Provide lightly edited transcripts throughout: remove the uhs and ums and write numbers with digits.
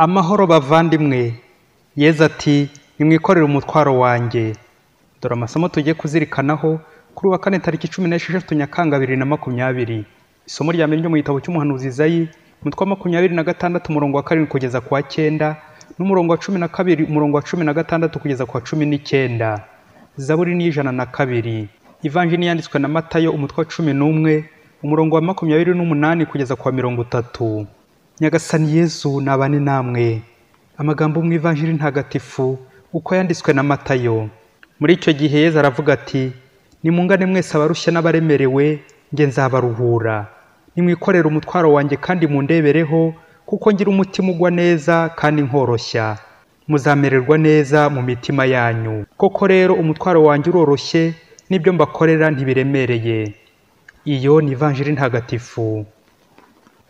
Amahoro bavandimwe. Yezu ati nimwikorere umutwaro wanjye. Dore amasomo tugiye kuzirikanaho kuri wa kane tariki 16 Nyakanga 2020. Isomo rya mbere ryo mu gitabo cy'umuhanuzi Izayi, umutwe wa 26 umurongo wa 7 kugeza ku wa 9 n'umurongo wa 12 umurongo wa 16 kugeza ku wa 19. Zaburi ni 102. Ivanjili yanditswe na Matayo umutwe wa 11 umurongo wa 28 kugeza ku wa 30. Nyagasani Yezu nabane namwe. Amagambo mu Ivanjili ntagatifu uko yanditswe na Matayo. Muri icyo gihe Yezu aravuga ati, nimungane mwese abarushye n'abaremerewe, nge nzabaruhura. Nimwikorere umutwaro wanjye kandi mundebereho, kuko ngira umutima ugwa neza kandi nkoroshya. Muzamererwa neza mu mitima yanyu. Koko rero umutwaro wanjye uroroshye, n'ibyo mbakorera ntibiremereye. Iyo ni Ivanjili ntagatifu.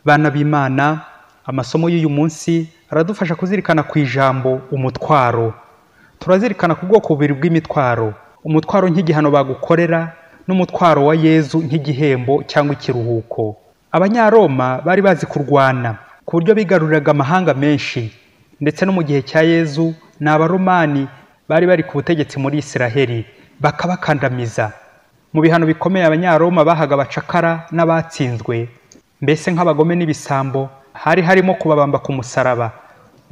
Bana b'Imana, amasomo y'uyu munsi aradufasha kuzirikana ku ijambo umutwaro. Turazirikana ku bwoko bubiri bw'imitwaro: umutwaro nk'igihano bagukorera n'umutwaro wa Yezu nk'igihembo cyangwa ikiruhuko. Abanyaroma bari bazi kurwana ku buryo bigaruriraga amahanga menshi, ndetse no mu gihe cya Yezu n'Abaromani bari bari ku butegetsi muri Isiraheli bakabakandamiza. Mu bihano bikomeye Abanyaroma bahaga abacakara n'abatsinzwe, mbese nk'abagome n'ibisambo, hari harimo kubabamba ku musaraba,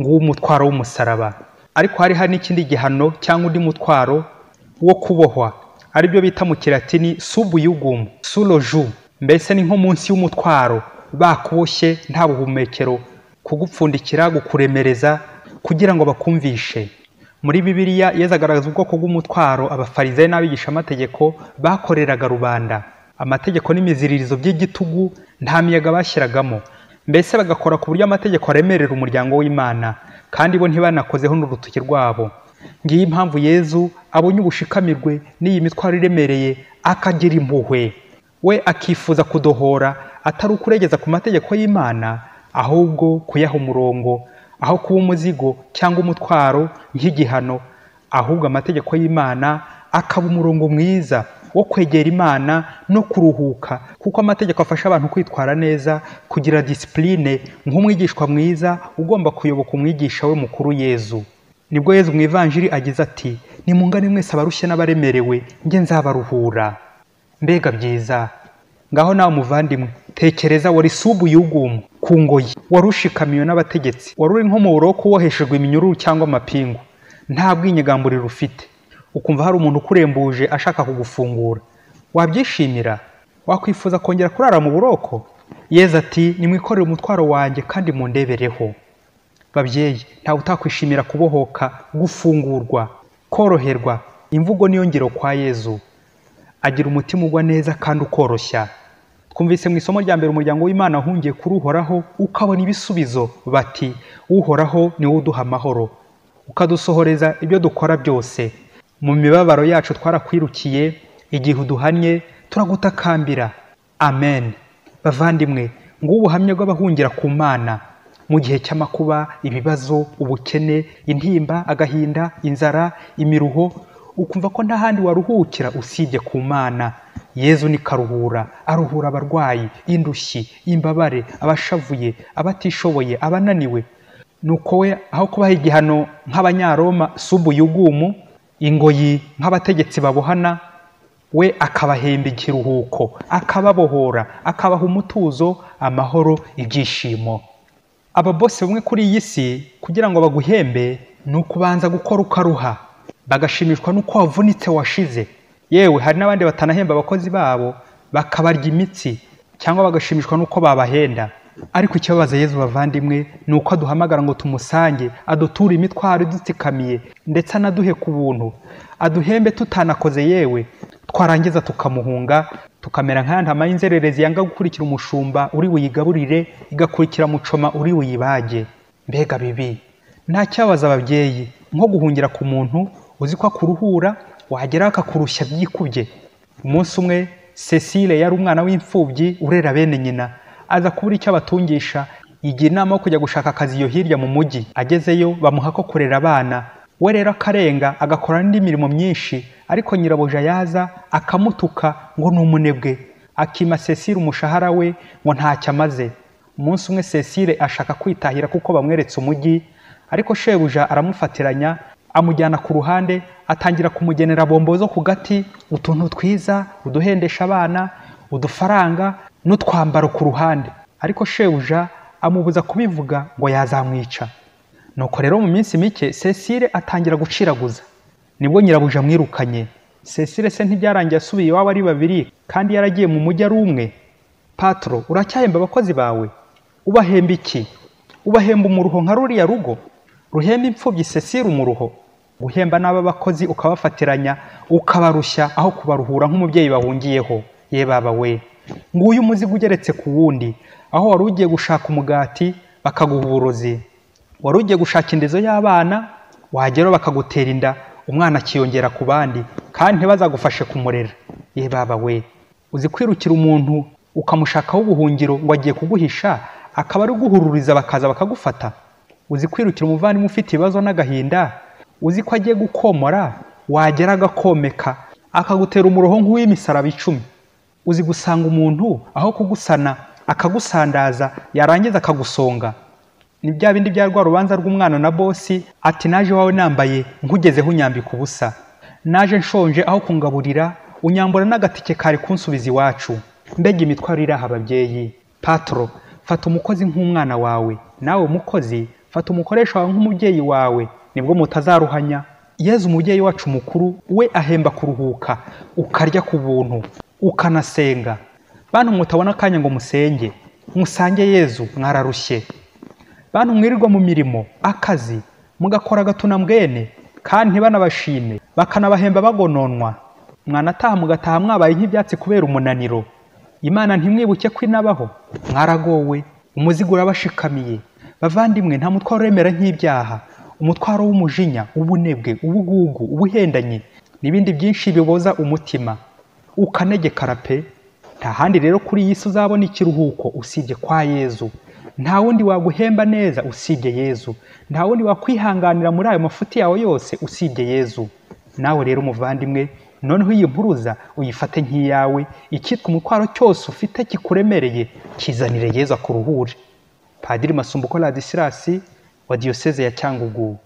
nguwo umutwaro w'umusaraba. Ariko hari n'ikindi gihano cyangwa undi mutwaro wo kubohwa, aribyo bita mu Kilatini subjugum, suloju, mbese ni nko munsi y'umutwaro, bakuboshye nta buhumekero, kugupfundikira, gukuremereza kugira ngo bakumvishe. Muri Bibiliya Yezu agaragaza ubwoko bw'umutwaro abafarisayo n'abigisha amategeko bakoreraga rubanda. Amategeko n'imiziririzo by'igitugu nta miyaga bashyiragamo, mbese bagakora ku buryo amategeko aremerera umuryango w'Imana, kandi bo ntibanakozeho n'urutoki rwabo. Ngiyi impamvu Yezu abonye ubushikamirwe n'iyi mitwaro iremereye akagira impuhwe. We akifuza kudohora atari ukuregeza ku mategeko y'Imana, ahubwo kuyaha umurongo, aho kuba umuzigo cyangwa umutwaro nk'igihano, ahubwo amategeko y'Imana akaba umurongo mwiza wo kwegera Imana no kuruhuka, kuko amategeko afasha abantu kwitwara neza, kugira discipline nk'umwigishwa mwiza ugomba kuyoboka umwigisha we mukuru Yezu. Nibwo Yezu mu Ivanjili agize ati, nimungane mwese abarushye n'abaremerewe, nge nzabaruhura. Mbega byiza! Ngaho nawe muvandimwe, tekereza wari subjugum ku ngoyi, warushikamiwe n'abategetsi, wari uri nko mu buroko woheshejwe iminyururu cyangwa amapingu, nta bwinyegamburiro ufite. Ukumva hari umuntu ukurembuje ashaka kugufungura, wabyishimira? Wakwifuza kongera kurara mu buroko? Yezu ati, nimwikorere umutwaro wanjye kandi mundebereho. Babyeyi, ntawe utakwishimira kubohoka, gufungurwa, koroherwa. Imvugo niyo ngiro kwa Yezu. Agira umutima ugwa neza kandi ukoroshya. Twumvise mu isomo rya mbere umuryango w'Imana ahungiye kuri Uhoraho ukabona ibisubizo, bati Uhoraho ni wowe uduha amahoro, ukadusohoreza ibyo dukora byose. Mu mibabaro yacu twarakwirukiye, igihe uduhannye turagutakambira. Amen. Bavandimwe, ngubu ubuhamya bw'abahungira ku Mana mu gihe cy'amakuba, ibibazo, ubukene, intimba, agahinda, inzara, imiruho, ukumva ko nta handi waruhukira usibye ku Mana. Yezu ni karuhura, aruhura abarwayi, indushyi, imbabare, abashavuye, abatishoboye, abananiwe. Nuko we aho kubaha igihano nk'Abanyaroma subjugum, ingoyi nk'abategetsi babohana, we akabahemba ikiruhuko, akababohora, akabaha umutuzo, amahoro, ibyishimo. Aba bose bamwe kuri iyi si kugira ngo baguhembe ni ukubanza gukora ukaruha, bagashimishwa n'uko wavunitse washize. Yewe hari n'abandi batanahemba abakozi babo, bakabarya imitsi cyangwa bagashimishwa n'uko babahenda. Ariko ikibabaza Yezu bavandimwe ni uko aduhamagara ngo tumusange, aduture imitwaro idutsikamiye, ndetse anaduhe ku buntu, aduhembe tutanakoze. Yewe twarangiza tukamuhunga, tukamera nk'aya ntama y'inzererezi yanga gukurikira umushumba uri buyigaburire, igakurikira mucoma uri buyibage. Mbega bibi! Nta cyabaza ababyeyi nko guhungira ku muntu uzi ko akuruhura, wagera akakurushya byikubye. Umunsi umwe Cecile yari umwana w'imfubyi urera bene nyina, aza kubura icyo abatungisha, yigira inama yo kujya gushaka akazi iyo hirya mu mujyi. Agezeyo bamuha ko kurera abana, we rero akarenga agakora n'indi mirimo myinshi, ariko nyirabuja yaza akamutuka ngo ni umunebwe, akima Cecile umushahara we ngo ntacyo amaze. umunsi umwe Cecile ashaka kwitahira kuko bamweretse umujyi, ariko shebuja aramufatiranya amujyana ku ruhande, atangira kumugenera bombo zo ku gati, utuntu twiza, uduhendesha abana, udufaranga n'utwambaro ku ruhande. Ariko shebuja amubuza kubivuga ngo yazamwica. Nuko rero mu minsi mike Cecile atangira guciraguza. Nibwo nyirabuja amwirukanye. Cecile se ntibyarangiye asubiye iwabo ari babiri kandi yaragiye mu mujyi ari umwe. Patro, uracyahemba abakozi bawe? Ubahemba iki? Ubahemba umuruho nka ruriya rugo? Ruhemba imfubyi Cecile umuruho? Guhemba n'aba bakozi ukabafatiranya ukabarushya aho kubaruhura nk'umubyeyi bahungiyeho. Ye baba we, nguyu umuzigo ugeretse ku wundi, aho wari ugiye gushaka umugati bakaguha uburozi, wari ugiye gushaka indezo y'abana wageraho bakagutera inda, umwana akiyongera ku bandi kandi ntibazagufashe kumurera. Ye baba we, uzi kwirukira umuntu ukamushakaho ubuhungiro ngo agiye kuguhisha, akaba ari guhururiza bakaza bakagufata. Uzi kwirukira umuvandimwe ufite ibibazo n'agahinda, uzi ko agiye gukomora, wagera agakomeka akagutera umuroho nk'uw'imisaraba 10. Uzi gusanga umuntu aho kugusana akagusandaza yarangiza akagusonga. Ni bya bindi bya rwa rubanza rw'umwana na bosi, ati naje wawe nambaye nkugezeho unyambika ubusa, naje nshonje aho kungaburira unyambura n'agatike kari kunsubiza iwacu. Mbega imitwaro iraha ababyeyi. Patro, fata umukozi nk'umwana wawe, nawe mukozi fata umukoresha wawe nk'umubyeyi wawe, nibwo mutazaruhanya. Yezu umubyeyi wacu mukuru we ahemba kuruhuka, ukarya ku buntu, ukanasenga. Bantu mutabona akanya ngo musenge, musange Yezu mwararushye. Bantu mwirirwa mu mirimo, akazi, mugakora gatuna mbwene, kandi ntibanabashime, bakanabahemba bagononwa. Mwanataha mugataha mwabaye nk'ibyatsi kubera umunaniro. Imana ntimwibuke ko inabaho, mwaragowe, umuzigo urabashikamiye. Bavandimwe, nta mutwaro uremera nk'ibyaha, umutwaro w'umujinya, ubunebwe, ubugugu, ubuhendanye n'ibindi byinshi biboza umutima. Ukanegekara pe. Nta handi rero kuri iyi si uzabona ikiruhuko usibye kwa Yezu. Nta wundi waguhemba neza usibye Yezu. Nta wundi wakwihanganira muri ayo mafuti yawe yose usibye Yezu. Nawe rero muvandimwe, noneho iyi mpuruza uyifate nk'iyawe, ikitwa umutwaro cyose ufite kikuremereye kizanire Yezu akuruhure. Padiri Masumbuko Ladislas wa Diocese ya Cyangugu.